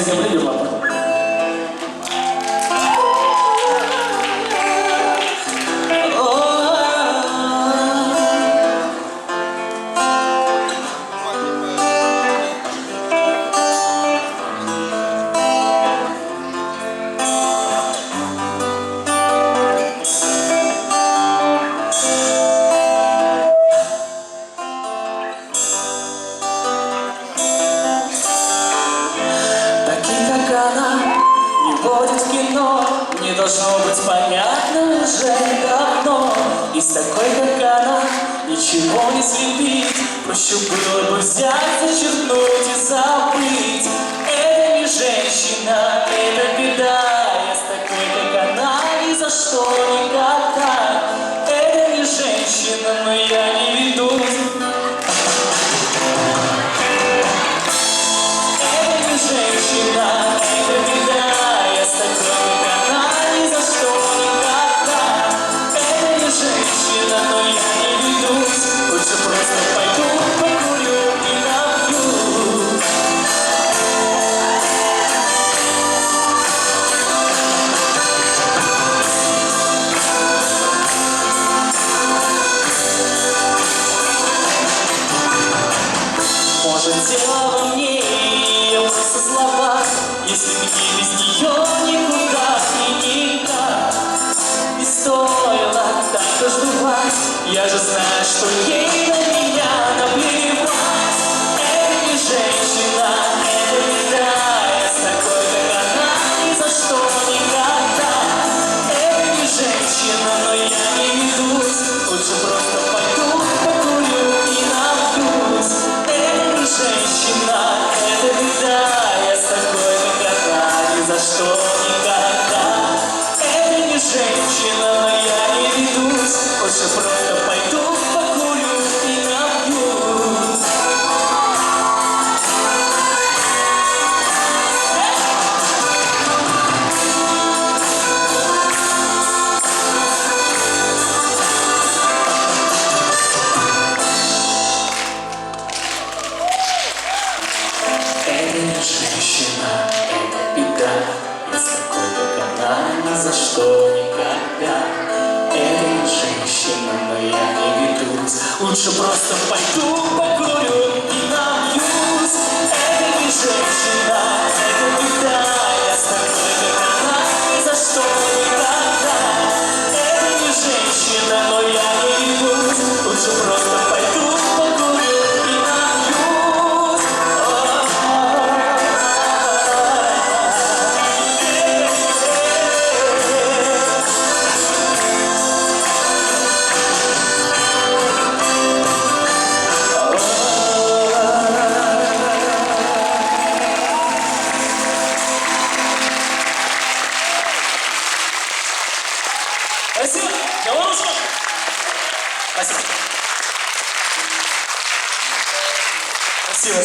всем любим вам. Не должно быть понятно уже давно. И с такой, как она, ничего не слепить. Проще было бы взять, зачеркнуть и забыть. Это не женщина, это беда. Я с такой, как она, ни за что никогда. Это не женщина, но я не ведусь. Это не женщина, это беда. Я с такой, как она, ни за что никогда. Это не женщина, но я не ведусь. Лучше просто пойду, покурю и напьюсь. Может, дело во мне, ее просто слова. Если мне без нее никуда и никак не стоило так раздувать. Я же знаю, что ей на меня наплевать. Это не женщина, это беда. Я с такой, как она, ни за что никогда. Это не женщина, но я не ведусь. Лучше просто пойду, покурю и напьюсь. Это не женщина, это беда. Я с такой, как она, ни за что никогда. Это не женщина, но я не ведусь. Лучше просто пойду, покурю и напьюсь. Это не женщина, это беда. Я с такой, как она, ни за что никогда. Это не женщина, но я не ведусь. Лучше просто пойду, покурю и напьюсь. Это не женщина, это беда. Я с такой, как она, ни за что никогда. Это не женщина, но я не ведусь. Лучше просто пойду, покурю и напьюсь. Спасибо. Говорушка. Спасибо. Спасибо.